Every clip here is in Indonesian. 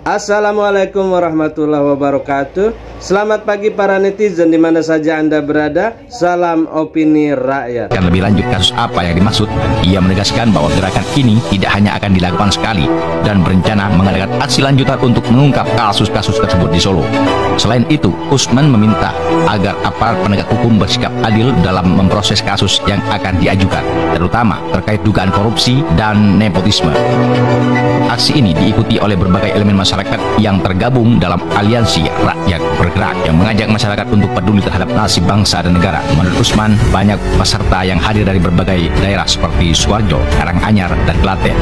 Assalamualaikum warahmatullahi wabarakatuh. Selamat pagi para netizen di mana saja Anda berada. Salam opini rakyat. Lebih lanjut kasus apa yang dimaksud, ia menegaskan bahwa gerakan ini tidak hanya akan dilakukan sekali dan berencana mengadakan aksi lanjutan untuk mengungkap kasus-kasus tersebut di Solo. Selain itu, Usman meminta agar aparat penegak hukum bersikap adil dalam memproses kasus yang akan diajukan, terutama terkait dugaan korupsi dan nepotisme. Aksi ini diikuti oleh berbagai elemen masyarakat yang tergabung dalam aliansi rakyat bergerak yang mengajak masyarakat untuk peduli terhadap nasib bangsa dan negara. Menurut Usman, banyak peserta yang hadir dari berbagai daerah seperti Sukoharjo, Karanganyar, dan Klaten.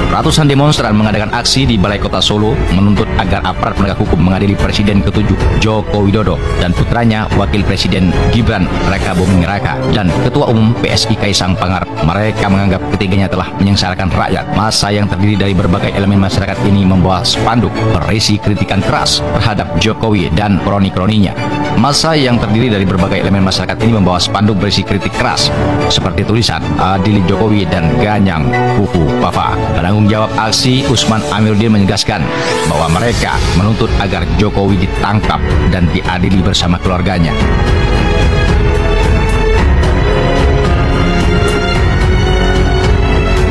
Ratusan demonstran mengadakan aksi di Balai Kota Solo menuntut agar aparat penegak hukum mengadili Presiden ke-7 Joko Widodo dan putranya Wakil Presiden Gibran Raka Buming Raka dan Ketua Umum PSI Kaisang Pangarep. Mereka menganggap ketiganya telah menyengsarakan rakyat. Massa yang terdiri dari berbagai elemen masyarakat ini membawa spanduk berisi kritikan keras terhadap Jokowi dan kroni-kroninya. Massa yang terdiri dari berbagai elemen masyarakat ini membawa spanduk berisi kritik keras seperti tulisan "Adili Jokowi" dan "Ganyang Kuku Papa". Penanggung jawab aksi Usman Amiruddin menegaskan bahwa mereka menuntut agar Jokowi ditangkap dan diadili bersama keluarganya.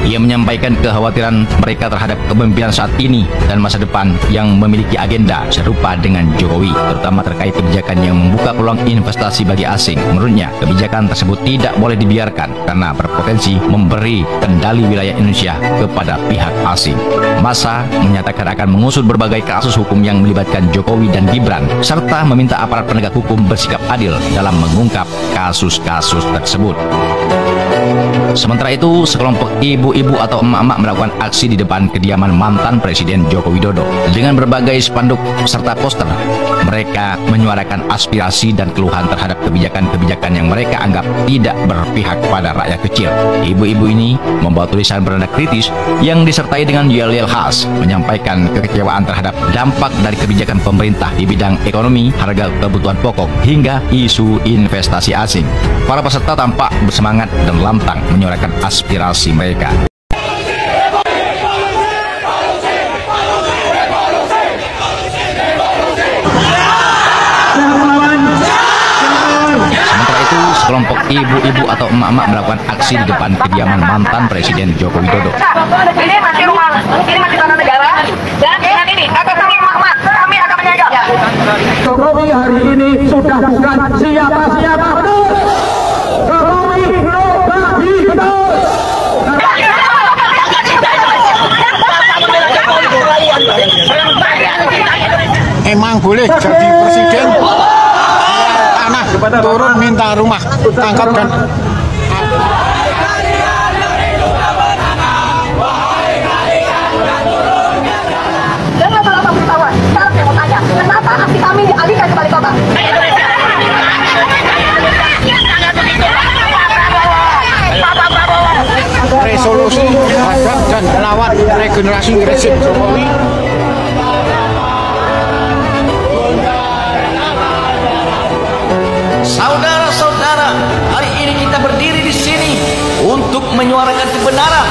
Ia menyampaikan kekhawatiran mereka terhadap kepemimpinan saat ini dan masa depan yang memiliki agenda serupa dengan Jokowi, terutama terkait kebijakan yang membuka peluang investasi bagi asing. Menurutnya, kebijakan tersebut tidak boleh dibiarkan karena berpotensi memberi kendali wilayah Indonesia kepada pihak asing. Massa menyatakan akan mengusut berbagai kasus hukum yang melibatkan Jokowi dan Gibran, serta meminta aparat penegak hukum bersikap adil dalam mengungkap kasus-kasus tersebut. Sementara itu, sekelompok ibu-ibu atau emak-emak melakukan aksi di depan kediaman mantan Presiden Joko Widodo. Dengan berbagai spanduk serta poster, mereka menyuarakan aspirasi dan keluhan terhadap kebijakan-kebijakan yang mereka anggap tidak berpihak pada rakyat kecil. Ibu-ibu ini membawa tulisan bernada kritis yang disertai dengan yel-yel khas, menyampaikan kekecewaan terhadap dampak dari kebijakan pemerintah di bidang ekonomi, harga kebutuhan pokok, hingga isu investasi asing. Para peserta tampak bersemangat dan lantang menyuarakan aspirasi mereka. Sementara itu, sekelompok ibu-ibu atau emak-emak melakukan aksi di depan kediaman mantan Presiden Joko Widodo. Ini masih rumah, ini masih tanah negara, dan dengan ini atas nama emak-emak kami akan menjaga. Jokowi hari ini sudah bukan siapa-siapa, betul. Jokowi Robi, betul. Emang boleh jadi presiden, tanah turun minta rumah, tangkap dan Dengan salah satu kawan, sekarang saya mau tanya, kenapa aksi kami dialihkan ke Balai Kota? resolusi hadap dan melawan regenerasi rezim Jokowi. Saudara-saudara, hari ini kita berdiri di sini untuk menyuarakan kebenaran.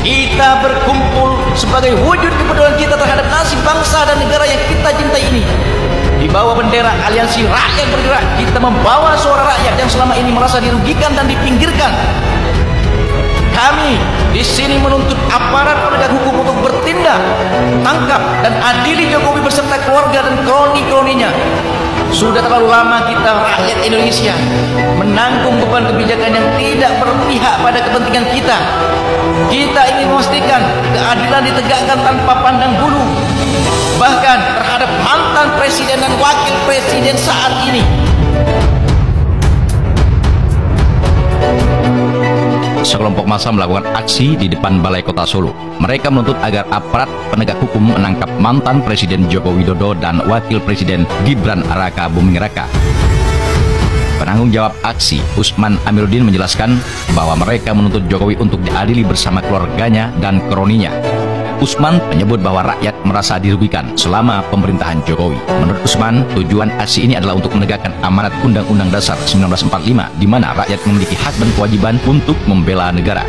Kita berkumpul sebagai wujud kepedulian kita terhadap nasib bangsa dan negara yang kita cintai ini. Di bawah bendera aliansi rakyat bergerak, kita membawa suara rakyat yang selama ini merasa dirugikan dan dipinggirkan. Kami di sini menuntut aparat penegak hukum untuk bertindak, tangkap dan adili Jokowi beserta keluarga dan kroni-kroninya. Sudah terlalu lama kita rakyat Indonesia menanggung beban kebijakan yang tidak berpihak pada kepentingan kita. Kita ingin memastikan keadilan ditegakkan tanpa pandang bulu, bahkan terhadap mantan presiden dan wakil presiden saat ini. Sekelompok massa melakukan aksi di depan Balai Kota Solo. Mereka menuntut agar aparat penegak hukum menangkap mantan Presiden Joko Widodo dan Wakil Presiden Gibran Raka Buming Raka. Penanggung jawab aksi Usman Amiruddin menjelaskan bahwa mereka menuntut Jokowi untuk diadili bersama keluarganya dan kroninya. Usman menyebut bahwa rakyat merasa dirugikan selama pemerintahan Jokowi. Menurut Usman, tujuan aksi ini adalah untuk menegakkan amanat Undang-Undang Dasar 1945, di mana rakyat memiliki hak dan kewajiban untuk membela negara.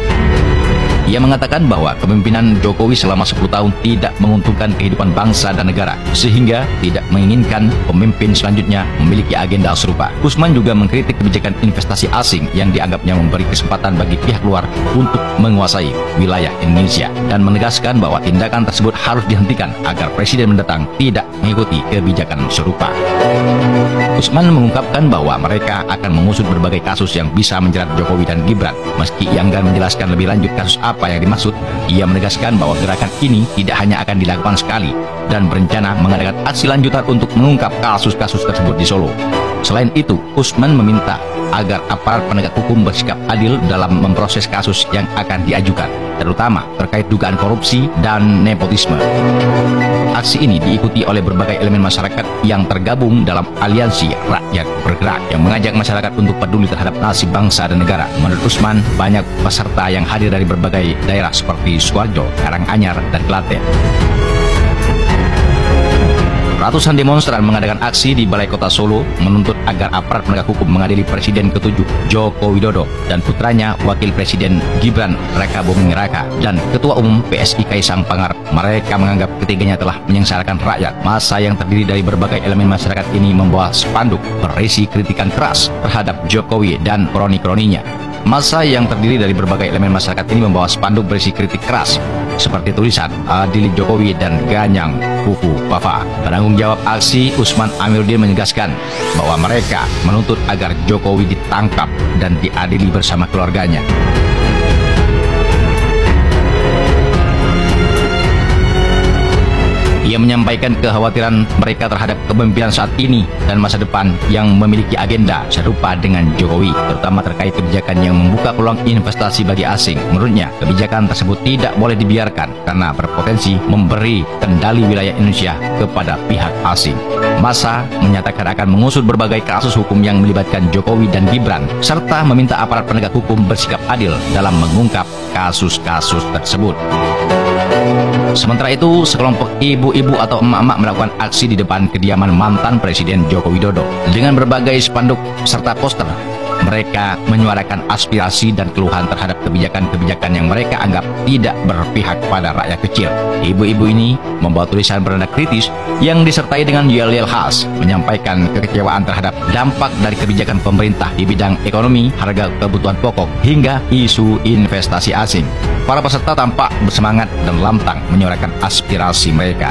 Ia mengatakan bahwa kepemimpinan Jokowi selama 10 tahun tidak menguntungkan kehidupan bangsa dan negara, sehingga tidak menginginkan pemimpin selanjutnya memiliki agenda serupa. Usman juga mengkritik kebijakan investasi asing yang dianggapnya memberi kesempatan bagi pihak luar untuk menguasai wilayah Indonesia, dan menegaskan bahwa tindakan tersebut harus dihentikan agar presiden mendatang tidak mengikuti kebijakan serupa. Usman mengungkapkan bahwa mereka akan mengusut berbagai kasus yang bisa menjerat Jokowi dan Gibran. Meski ia enggan menjelaskan lebih lanjut kasus apa yang dimaksud, ia menegaskan bahwa gerakan ini tidak hanya akan dilakukan sekali dan berencana mengadakan aksi lanjutan untuk mengungkap kasus-kasus tersebut di Solo. Selain itu, Usman meminta agar aparat penegak hukum bersikap adil dalam memproses kasus yang akan diajukan, terutama terkait dugaan korupsi dan nepotisme. Aksi ini diikuti oleh berbagai elemen masyarakat yang tergabung dalam aliansi Rakyat Bergerak yang mengajak masyarakat untuk peduli terhadap nasib bangsa dan negara. Menurut Usman, banyak peserta yang hadir dari berbagai daerah seperti Sukoharjo, Karanganyar, dan Klaten. Ratusan demonstran mengadakan aksi di Balai Kota Solo menuntut agar aparat penegak hukum mengadili Presiden ke-7 Joko Widodo dan putranya Wakil Presiden Gibran Raka Buming Raka dan Ketua Umum PSI Kaisang Pangarep. Mereka menganggap ketiganya telah menyengsarakan rakyat. Massa yang terdiri dari berbagai elemen masyarakat ini membawa spanduk berisi kritikan keras terhadap Jokowi dan kroni-kroninya. Massa yang terdiri dari berbagai elemen masyarakat ini membawa spanduk berisi kritik keras seperti tulisan "Adili Jokowi" dan "Ganyang Kuku Papa". Penanggung jawab aksi Usman Amiruddin menegaskan bahwa mereka menuntut agar Jokowi ditangkap dan diadili bersama keluarganya. Ia menyampaikan kekhawatiran mereka terhadap kepemimpinan saat ini dan masa depan yang memiliki agenda serupa dengan Jokowi, terutama terkait kebijakan yang membuka peluang investasi bagi asing. Menurutnya, kebijakan tersebut tidak boleh dibiarkan karena berpotensi memberi kendali wilayah Indonesia kepada pihak asing. Massa menyatakan akan mengusut berbagai kasus hukum yang melibatkan Jokowi dan Gibran, serta meminta aparat penegak hukum bersikap adil dalam mengungkap kasus-kasus tersebut. Sementara itu, sekelompok ibu-ibu atau emak-emak melakukan aksi di depan kediaman mantan Presiden Joko Widodo dengan berbagai spanduk serta poster. Mereka menyuarakan aspirasi dan keluhan terhadap kebijakan-kebijakan yang mereka anggap tidak berpihak pada rakyat kecil. Ibu-ibu ini membawa tulisan bernada kritis yang disertai dengan yel-yel khas, menyampaikan kekecewaan terhadap dampak dari kebijakan pemerintah di bidang ekonomi, harga kebutuhan pokok, hingga isu investasi asing. Para peserta tampak bersemangat dan lantang menyuarakan aspirasi mereka.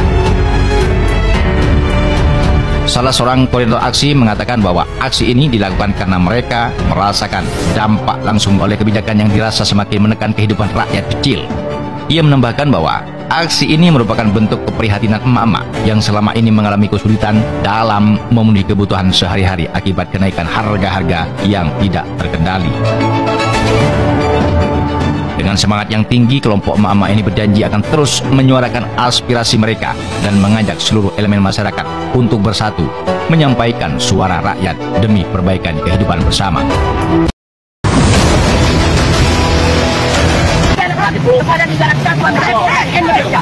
Salah seorang koordinator aksi mengatakan bahwa aksi ini dilakukan karena mereka merasakan dampak langsung oleh kebijakan yang dirasa semakin menekan kehidupan rakyat kecil. Ia menambahkan bahwa aksi ini merupakan bentuk keprihatinan emak-emak yang selama ini mengalami kesulitan dalam memenuhi kebutuhan sehari-hari akibat kenaikan harga-harga yang tidak terkendali. Dengan semangat yang tinggi, kelompok emak-emak ini berjanji akan terus menyuarakan aspirasi mereka dan mengajak seluruh elemen masyarakat untuk bersatu, menyampaikan suara rakyat demi perbaikan kehidupan bersama. Kepada negara kesatuan Republik Indonesia.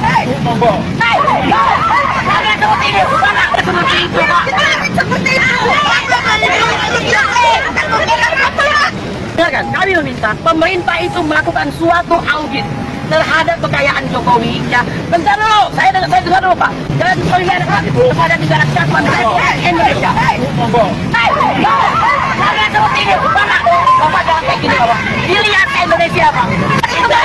Kami meminta pemerintah itu melakukan suatu audit terhadap kekayaan Jokowi. Ya, bentar dulu, saya dengar dulu Pak. Jangan solidaritas kepada negara kesatuan Republik Indonesia. Kalian seperti ini, Bapak jangan kayak gini Bapak. Dilihat Indonesia Pak. Kita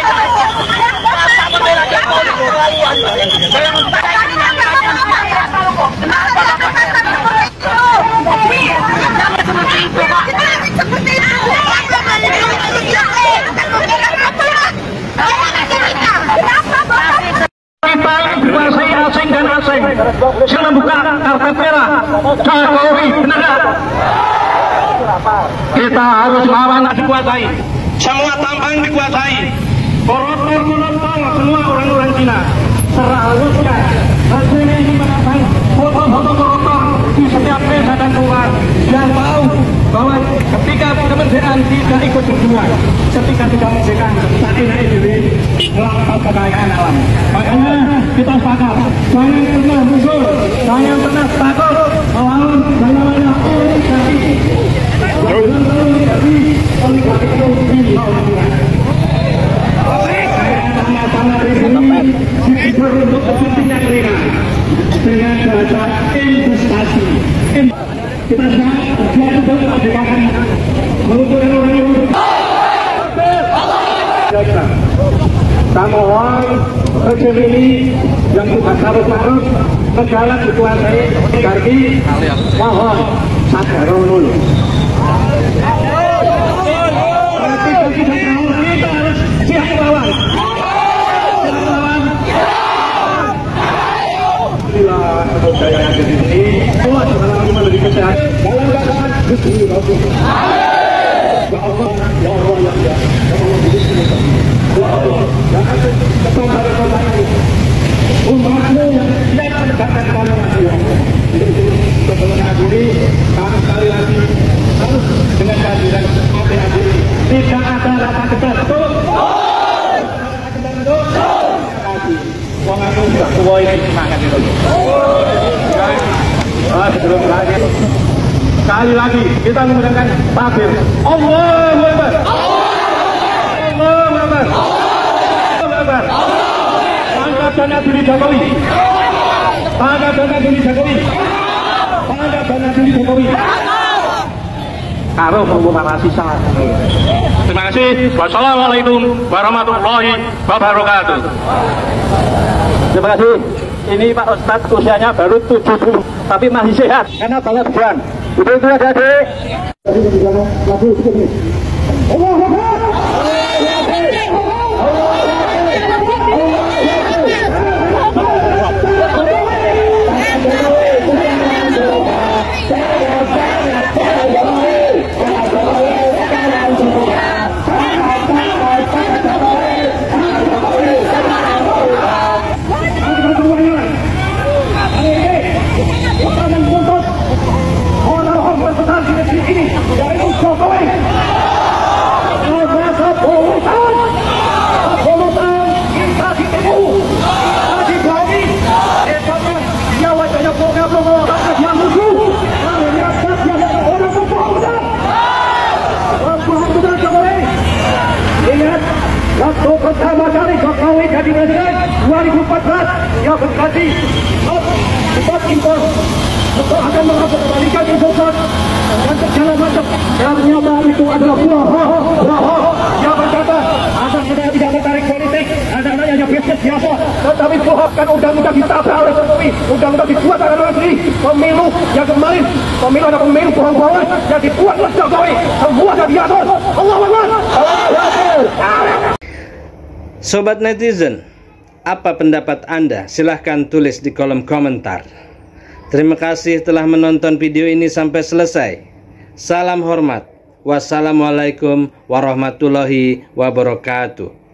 dikuasai asing dan asing. Jangan buka karpet merah. Jokowi benar. Kita harus lawan dikuasai. Semua tampang dikuasai. Koruptor semua orang-orang Cina. Seharusnya hasilnya ini menantang foto-foto koruptor di setiap desa dan kelurahan yang tahu bahwa ketika kemerdekaan tidak ikut berjuang, ketika tidak merdeka saat ini melakukan kekayaan alam. Makanya kita sepakat, jangan pernah mundur, jangan pernah takut melawan yang namanya oligarki. Jangan oligarki itu di bawah. mohon rezim ini yang sudah taruh-taruh negara dikuasai oligarki, mohon sadarun. Kita harus siap melawan. Inilah budaya yang di sini. Allah Subhanahu lebih kesehatan. Dalam keadaan Gusti Allah. Ya Allah, ya Allah, ya Allah. Ya Allah, jangan kepada ini. Umatmu yang tidak menegakkan kalimat sebelum akhiri, kami sekali lagi harus dengan kehadiran adik-adik. Tidak ada rasa ketat, betul? Wong aku sudah tua ini semangat itu. Sebelum berakhir, sekali lagi kita menggunakan takbir. Allahu Akbar. Allahu Akbar. Allahu Akbar. Angkat dana diri Jokowi. Angkat dana diri Jokowi. Angkat dana diri Jokowi. Karo pengumuman sisa. Terima kasih. Wassalamualaikum warahmatullahi wabarakatuh. Terima kasih. Ini Pak Ustadz usianya baru 70 tapi masih sehat karena banyak berjuang. Itu aja deh. Waktu pertama kali Jokowi jadi presiden 2014 dia berjanji cepat impor untuk akan mengembalikan impor dan segala macam dan ternyata itu adalah bohong. Dia berkata anak-anak tidak tertarik politik, anak-anak hanya bisnis biasa, tetapi bohongkan undang-undang ditabrak oleh Jokowi, undang-undang dibuat oleh negeri, pemilu yang kemarin pemilu ada pemilu bohong-bohongan yang dibuat oleh Jokowi, semua sudah diatur. Allahu Akbar. Sobat netizen, apa pendapat Anda? Silahkan tulis di kolom komentar. Terima kasih telah menonton video ini sampai selesai. Salam hormat. Wassalamualaikum warahmatullahi wabarakatuh.